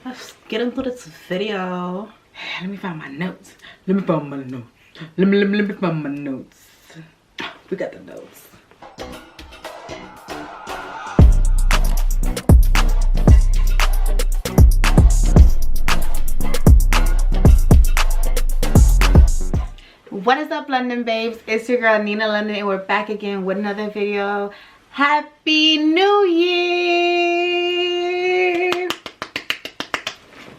let's get into this video. Let me find my notes. Let me find my notes. Let me find my notes. We got the notes. What is up, London babes? It's your girl Ninaa Londyn, and we're back again with another video. Happy New Year!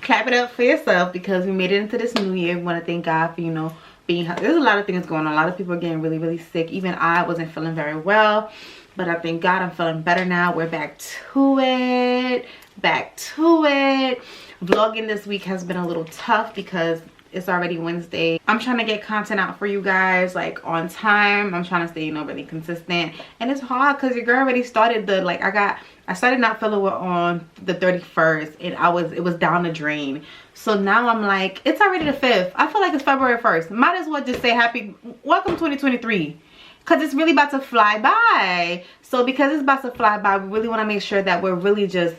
Clap it up for yourself because we made it into this new year. We want to thank God for, you know, being healthy. There's a lot of things going on. A lot of people are getting really sick. Even I wasn't feeling very well, but I thank God I'm feeling better now. We're back to it. Vlogging this week has been a little tough because it's already Wednesday. I'm trying to get content out for you guys like on time. I'm trying to stay, you know, really consistent, and it's hard because your girl already started the I started not feeling well on the 31st, and it was down the drain. So now I'm like, it's already the 5th. I feel like it's February 1st. Might as well just say welcome 2023, because it's really about to fly by. So because it's about to fly by, we really want to make sure that we're really just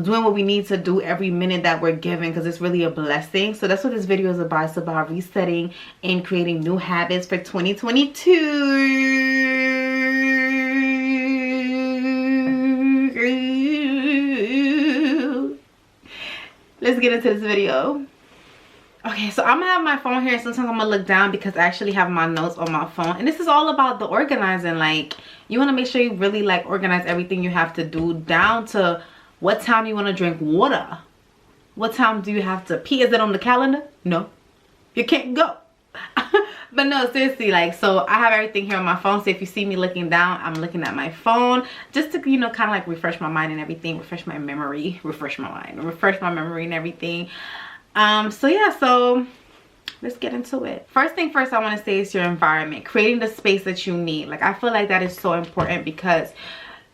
doing what we need to do every minute that we're given, because it's really a blessing. So that's what this video is about. It's about resetting and creating new habits for 2022. Let's get into this video. Okay, so I'm gonna have my phone here, and sometimes I'm gonna look down because I actually have my notes on my phone. And this is all about the organizing. Like, you want to make sure you really like organize everything you have to do, down to what time you want to drink water. What time do you have to pee? Is it on the calendar? No, you can't go. But no, seriously, like, so I have everything here on my phone. So if you see me looking down, I'm looking at my phone just to, you know, kind of like refresh my mind and everything, refresh my memory, refresh my memory and everything. So yeah, so let's get into it. First thing first, I want to say is your environment, creating the space that you need. Like, I feel like that is so important, because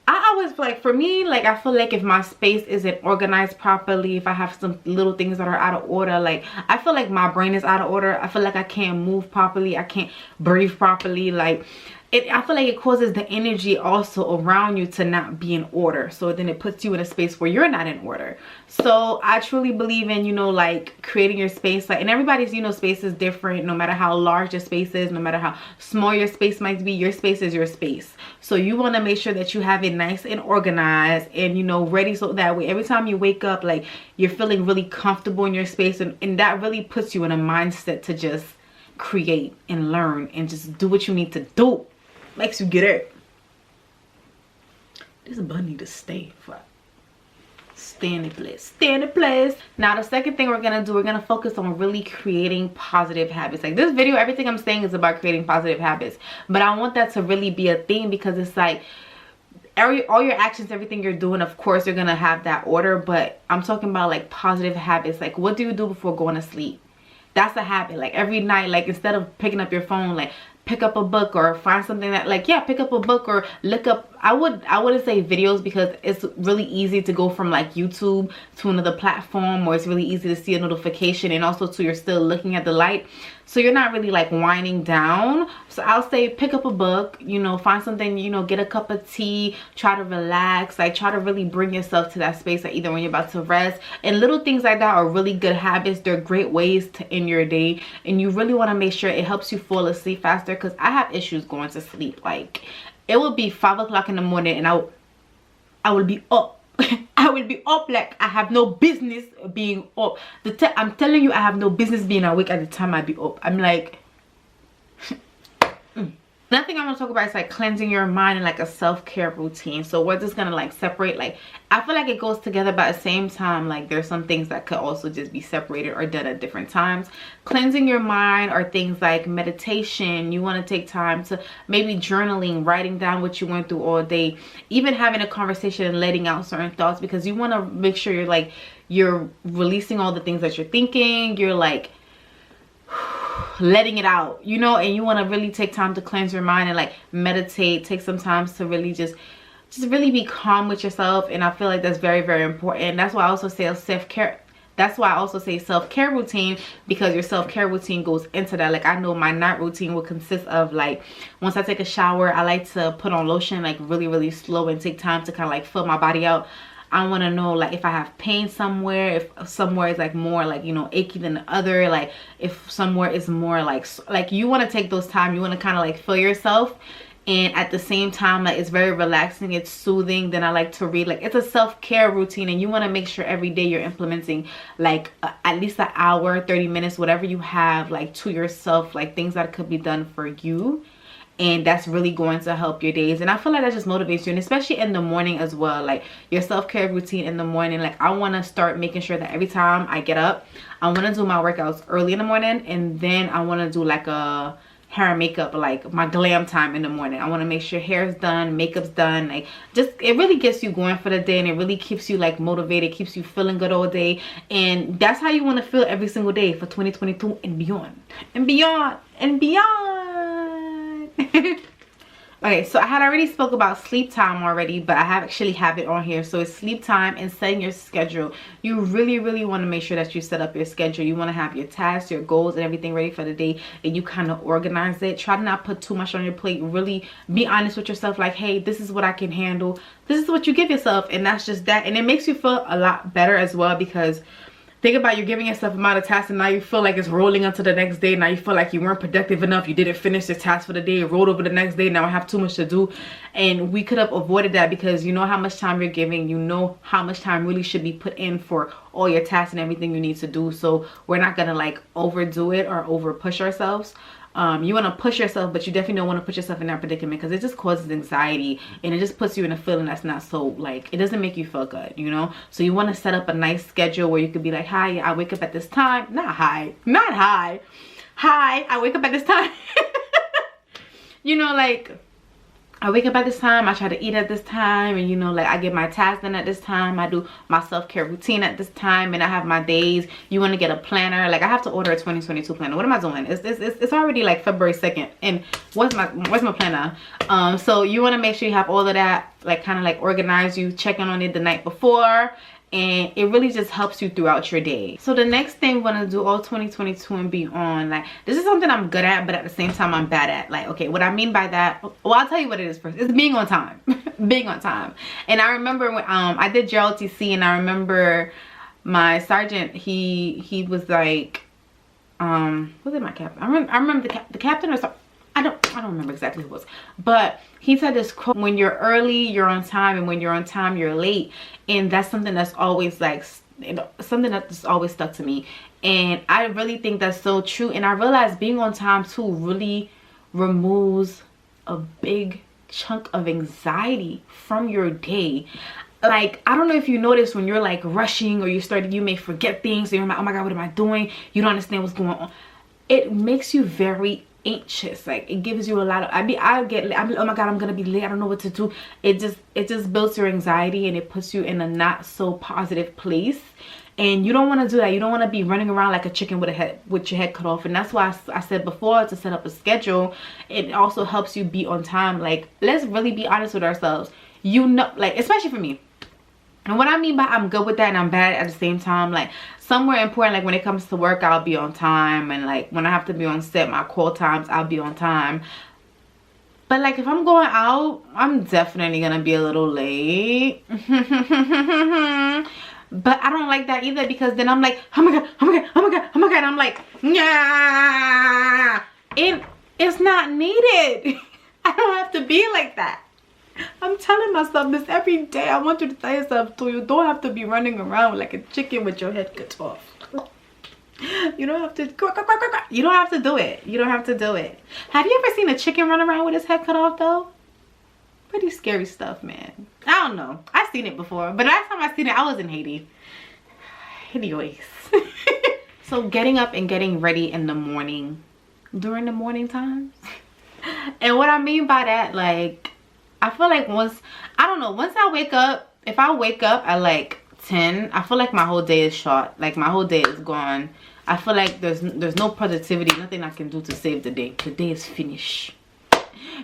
I always feel like, for me, like, I feel like if my space isn't organized properly, if I have some little things that are out of order, like, I feel like my brain is out of order. I feel like I can't move properly. I can't breathe properly. Like, I feel like it causes the energy also around you to not be in order. So then it puts you in a space where you're not in order. So I truly believe in, you know, like, creating your space. Like, and everybody's, you know, space is different. No matter how large your space is, no matter how small your space might be, your space is your space. So you want to make sure that you have it nice and organized and, you know, ready, so that way every time you wake up, like, you're feeling really comfortable in your space. And that really puts you in a mindset to just create and learn and just do what you need to do. Makes you get it. This bun need to stay in place. Now the second thing we're gonna do, we're gonna focus on really creating positive habits. Like, this video, everything I'm saying is about creating positive habits, but I want that to really be a theme, because it's like all your actions, everything you're doing, of course you're gonna have that order, but I'm talking about like positive habits. Like, what do you do before going to sleep? That's a habit. Like, every night, like, instead of picking up your phone, like, pick up a book or find something that, like, yeah, pick up a book or look up. I wouldn't say videos, because it's really easy to go from like YouTube to another platform, or it's really easy to see a notification, and also to you're still looking at the light, so you're not really like winding down. So I'll say pick up a book, you know, find something, you know, get a cup of tea, try to relax, like, try to really bring yourself to that space, like, either when you're about to rest. And little things like that are really good habits. They're great ways to end your day, and you really want to make sure it helps you fall asleep faster, because I have issues going to sleep. Like, it would be 5 o'clock in the morning and I will be up. I will be up like I have no business being up. I'm telling you, I have no business being awake at the time I be up. I'm like, Another thing I want to talk about is like cleansing your mind and like a self-care routine. So we're just gonna like separate, like, I feel like it goes together, but at the same time, like, there's some things that could also just be separated or done at different times. Cleansing your mind are things like meditation. You want to take time to maybe journaling, writing down what you went through all day, even having a conversation and letting out certain thoughts, because you want to make sure you're releasing all the things that you're thinking. You're like letting it out, you know, and you want to really take time to cleanse your mind and like meditate, take some time to really just really be calm with yourself. And I feel like that's very, very important. That's why I also say self-care. That's why I also say self-care routine, because your self-care routine goes into that. Like, I know my night routine will consist of, like, once I take a shower, I like to put on lotion like really, really slow and take time to kind of like fill my body out. I want to know like if I have pain somewhere, if somewhere is like more like, you know, achy than the other, like if somewhere is more like you want to take those time, you want to kind of like feel yourself. And at the same time, like it's very relaxing, it's soothing. Then I like to read, like it's a self-care routine, and you want to make sure every day you're implementing like at least an hour, 30 minutes, whatever you have, like to yourself, like things that could be done for you. And that's really going to help your days. And I feel like that just motivates you, and especially in the morning as well, like your self-care routine in the morning. Like I want to start making sure that every time I get up, I want to do my workouts early in the morning, and then I want to do like a hair and makeup, like my glam time in the morning. I want to make sure hair's done, makeup's done, like just it really gets you going for the day, and it really keeps you like motivated, keeps you feeling good all day. And that's how you want to feel every single day for 2022 and beyond and beyond and beyond. Okay, so I had already spoke about sleep time already, but I actually have it on here. So it's sleep time and setting your schedule. You really want to make sure that you set up your schedule. You want to have your tasks, your goals, and everything ready for the day, and you kind of organize it. Try to not put too much on your plate. Really be honest with yourself, like, hey, this is what I can handle. This is what you give yourself, and that's just that. And it makes you feel a lot better as well, because think about, you're giving yourself a amount of tasks, and now you feel like it's rolling onto the next day. Now you feel like you weren't productive enough. You didn't finish the task for the day. It rolled over the next day. Now I have too much to do. And we could have avoided that, because you know how much time you're giving. You know how much time really should be put in for all your tasks and everything you need to do. So we're not going to like overdo it or over push ourselves. You want to push yourself, but you definitely don't want to put yourself in that predicament, because it just causes anxiety, and it just puts you in a feeling that's not so, like, it doesn't make you feel good, you know. So you want to set up a nice schedule where you could be like, hi, I wake up at this time. Not hi, I wake up at this time. You know, like I wake up at this time, I try to eat at this time, and you know, like I get my tasks done at this time, I do my self-care routine at this time, and I have my days. You want to get a planner. Like I have to order a 2022 planner. What am I doing? It's already like February 2nd, and where's my planner? So you want to make sure you have all of that, like kind of like organized. You checking on it the night before, and it really just helps you throughout your day. So the next thing we're gonna do all 2022 and beyond, like this is something I'm good at, but at the same time I'm bad at. Like, okay, what I mean by that, well, I'll tell you what it is first. It's being on time. Being on time. And I remember when I did JLTC, and I remember my sergeant, he was like, was it my captain? I remember the captain or something. I don't remember exactly who it was, but he said this quote: when you're early, you're on time, and when you're on time, you're late. And that's something that's always like, something that's always stuck to me. And I really think that's so true. And I realized being on time too really removes a big chunk of anxiety from your day. Like, I don't know if you notice when you're like rushing, or you may forget things, and you're like, oh my god, what am I doing? You don't understand what's going on. It makes you very anxious. Like it gives you a lot of, I'm like, oh my god, I'm gonna be late, I don't know what to do. It just builds your anxiety, and it puts you in a not so positive place. And you don't want to do that. You don't want to be running around like a chicken with your head cut off. And that's why I said before, to set up a schedule. It also helps you be on time. Like, let's really be honest with ourselves. You know, like, especially for me. And what I mean by I'm good with that and I'm bad at the same time, like somewhere important, like when it comes to work, I'll be on time. And like when I have to be on set, my call times, I'll be on time. But like if I'm going out, I'm definitely gonna be a little late. But I don't like that either, because then I'm like, oh my god, oh my god, oh my god, oh my god. I'm like, yeah, it's not needed. I don't have to be like that. I'm telling myself this every day. I want you to tell yourself too, you don't have to be running around like a chicken with your head cut off. You don't have to, you don't have to do it. You don't have to do it. Have you ever seen a chicken run around with his head cut off though? Pretty scary stuff, man. I don't know. I've seen it before, but last time I seen it, I was in Haiti. Anyways. So getting up and getting ready in the morning, during the morning times. And what I mean by that, like, I feel like once I wake up, if I wake up at like 10, I feel like my whole day is short. Like my whole day is gone. I feel like there's no productivity, nothing I can do to save the day. The day is finished.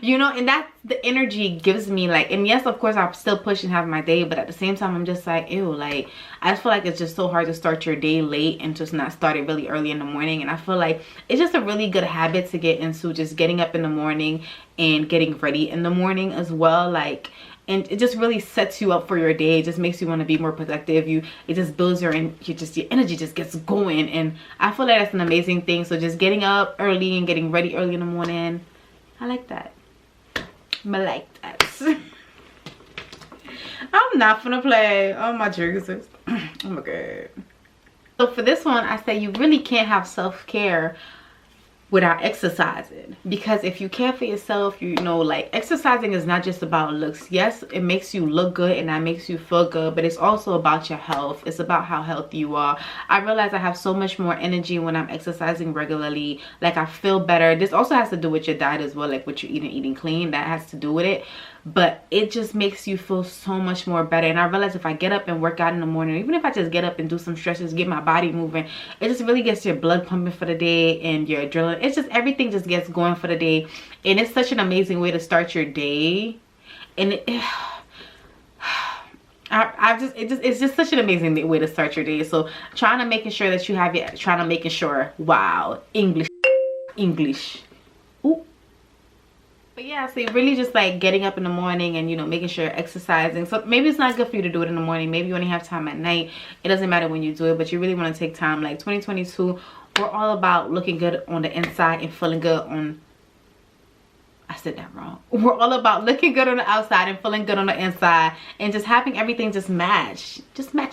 You know, and that's the energy it gives me. Like, and yes, of course, I'm still pushing half my day, but at the same time, I'm just like, ew, like, I just feel like it's just so hard to start your day late and just not start it really early in the morning. And I feel like it's just a really good habit to get into, just getting up in the morning and getting ready in the morning as well. Like, and it just really sets you up for your day. It just makes you want to be more productive. It just builds your energy just gets going, and I feel like that's an amazing thing. So just getting up early and getting ready early in the morning, I like that. I like that. I'm not gonna play. Oh my Jesus. Oh my God. So for this one, I say you really can't have self-care without exercising, because if you care for yourself, you know, like, exercising is not just about looks. Yes, it makes you look good and that makes you feel good, but it's also about your health. It's about how healthy you are. I realize I have so much more energy when I'm exercising regularly. Like, I feel better. This also has to do with your diet as well, like what you're eating clean, that has to do with it. But it just makes you feel so much more better. And I realize if I get up and work out in the morning, even if I just get up and do some stretches, get my body moving, it just really gets your blood pumping for the day and your adrenaline. It's just, everything just gets going for the day. And it's such an amazing way to start your day. And it's just such an amazing way to start your day. So making sure that you have it, wow, English. Ooh. But yeah, so you're really just like getting up in the morning and, you know, making sure you're exercising. So maybe it's not good for you to do it in the morning. Maybe you only have time at night. It doesn't matter when you do it, but you really want to take time. Like 2022, we're all about looking good on the inside and feeling good on, I said that wrong. We're all about looking good on the outside and feeling good on the inside, and just having everything just match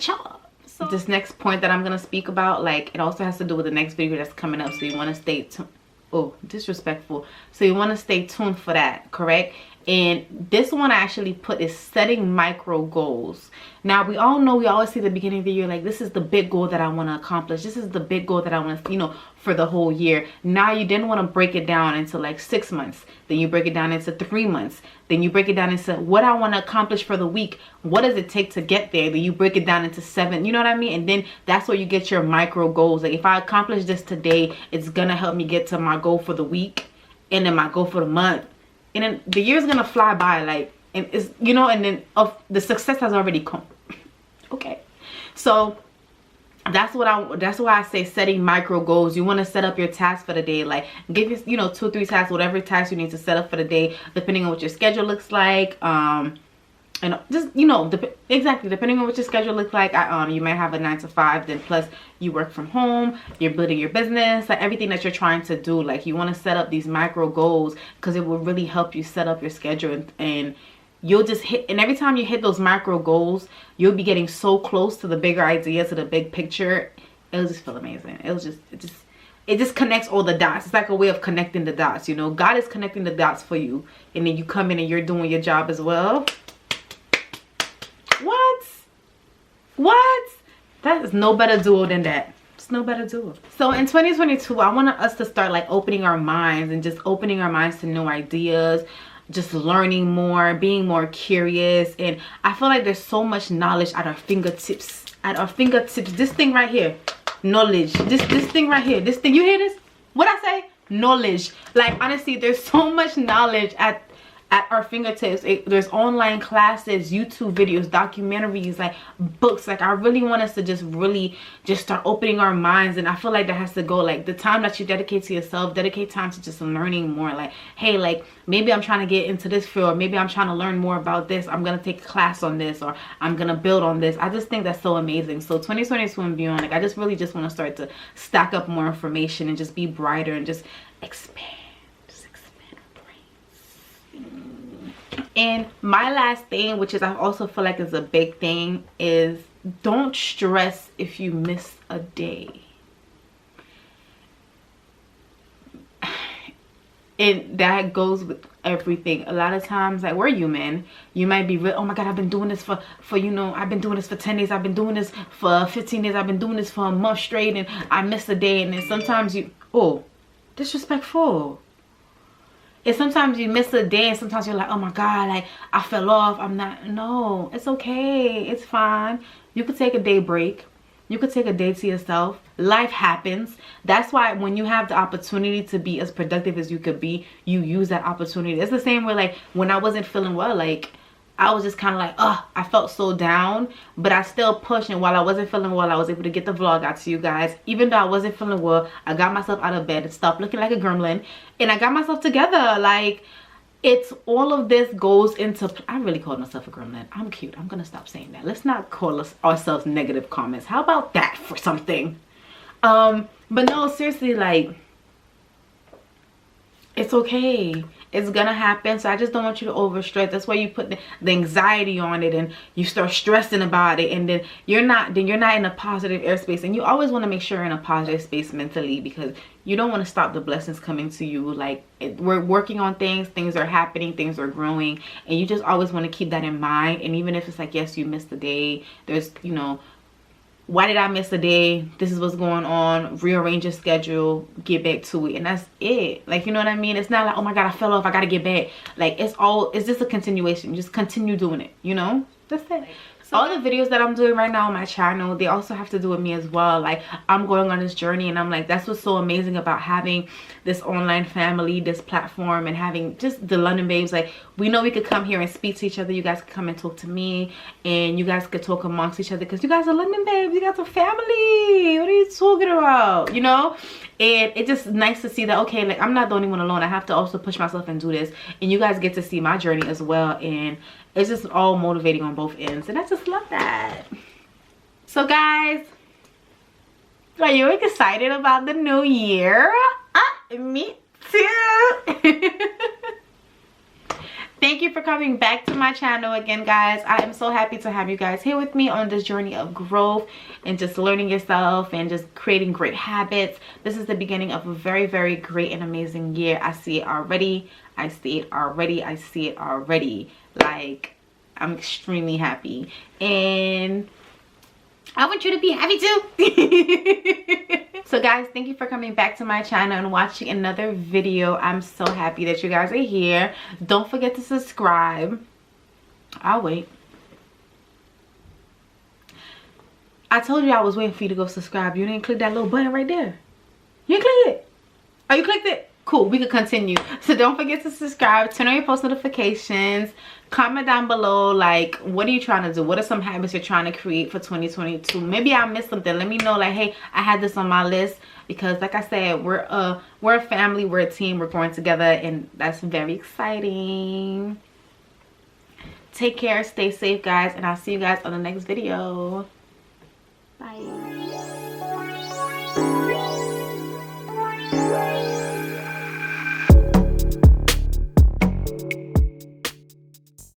up. So this next point that I'm going to speak about, like, it also has to do with the next video that's coming up. So you want to stay tuned. Oh, disrespectful. So you want to stay tuned for that, correct? And this one I actually put is setting micro goals. Now, we all know, we always see the beginning of the year, like, this is the big goal that I want to accomplish. This is the big goal that I want to, you know, for the whole year. Now you didn't want to break it down into like 6 months. Then you break it down into 3 months. Then you break it down into what I want to accomplish for the week. What does it take to get there? Then you break it down into 7. You know what I mean? And then that's where you get your micro goals. Like, if I accomplish this today, it's going to help me get to my goal for the week, and then my goal for the month. And then the year's going to fly by, like, and it's, you know, and then the success has already come. Okay. So that's why I say setting micro goals. You want to set up your tasks for the day. Like, give you, you know, 2 or 3 tasks, whatever tasks you need to set up for the day, depending on what your schedule looks like. And just, you know, exactly, depending on what your schedule looks like. You might have a 9 to 5, then plus you work from home, you're building your business, like everything that you're trying to do. Like, you want to set up these micro goals, because it will really help you set up your schedule, and you'll just hit, and every time you hit those macro goals, you'll be getting so close to the bigger idea, to the big picture. It'll just feel amazing. It just connects all the dots. It's like a way of connecting the dots, you know. God is connecting the dots for you, and then you come in and you're doing your job as well. What? That is no better duo than that. It's no better duo. So in 2022, I want us to start like opening our minds, and just opening our minds to new ideas, just learning more, being more curious. And I feel like there's so much knowledge at our fingertips. This thing right here, knowledge. This thing right here, this thing, you hear this? What I say? Knowledge. Like, honestly, there's so much knowledge at our fingertips. There's online classes, YouTube videos, documentaries, like books. Like, I really want us to just start opening our minds. And I feel like that has to go, like, the time that you dedicate to yourself, dedicate time to just learning more. Like, hey, like, maybe I'm trying to get into this field, maybe I'm trying to learn more about this, I'm gonna take a class on this, or I'm gonna build on this. I just think that's so amazing. So 2022 and beyond, like, I just want to start to stack up more information and just be brighter and just expand. And my last thing, which is I also feel like is a big thing, is don't stress if you miss a day. And that goes with everything. A lot of times, like, we're human. You might be real, oh my God, I've been doing this for you know, I've been doing this for 10 days, I've been doing this for 15 days, I've been doing this for a month straight, and I missed a day. And then sometimes disrespectful. And sometimes you miss a day, and sometimes you're like, oh my God, like, I fell off. No, it's okay. It's fine. You could take a day break. You could take a day to yourself. Life happens. That's why when you have the opportunity to be as productive as you could be, you use that opportunity. It's the same way, like, when I wasn't feeling well, like, I was just kind of like, I felt so down, but I still pushed. And while I wasn't feeling well, I was able to get the vlog out to you guys. Even though I wasn't feeling well, I got myself out of bed and stopped looking like a gremlin, and I got myself together. Like, it's all of this goes into, I really called myself a gremlin. I'm cute. I'm gonna stop saying that. Let's not call ourselves negative comments. How about that for something? But no, seriously, like, it's okay. It's gonna happen. So I just don't want you to overstress. That's why you put the anxiety on it, and you start stressing about it, and then you're not in a positive airspace. And you always want to make sure you're in a positive space mentally, because you don't want to stop the blessings coming to you. Like, we're working on things are happening, things are growing, and you just always want to keep that in mind. And even if it's like, yes, you missed the day, there's, you know, why did I miss a day? This is what's going on. Rearrange your schedule, get back to it, and that's it. Like, you know what I mean? It's not like, oh my god, I fell off, I gotta get back. Like, it's just a continuation. Just continue doing it, you know? That's it. So all the videos that I'm doing right now on my channel, they also have to do with me as well. Like, I'm going on this journey, and I'm like, that's what's so amazing about having this online family, this platform, and having just the Londyn Babes. Like, we know we could come here and speak to each other. You guys could come and talk to me, and you guys could talk amongst each other, because you guys are Londyn Babes. You guys are family. What are you talking about? You know? And it's just nice to see that, okay, like, I'm not the only one alone. I have to also push myself and do this, and you guys get to see my journey as well. And it's just all motivating on both ends, and I just love that. So guys, are you excited about the new year? Me too. Thank you for coming back to my channel again, guys. I am so happy to have you guys here with me on this journey of growth and just learning yourself and just creating great habits. This is the beginning of a very, very great and amazing year. I see it already. I see it already. I see it already. Like, I'm extremely happy, and I want you to be happy too. So guys, thank you for coming back to my channel and watching another video. I'm so happy that you guys are here. Don't forget to subscribe. I'll wait. I told you I was waiting for you to go subscribe. You didn't click that little button right there. You clicked it. Oh, you clicked it? Cool, we could continue. So don't forget to subscribe, turn on your post notifications, comment down below, like, what are you trying to do? What are some habits you're trying to create for 2022? Maybe I missed something. Let me know, like, hey, I had this on my list, because like I said, we're a family, we're a team, we're growing together, and that's very exciting. Take care, stay safe, guys, and I'll see you guys on the next video.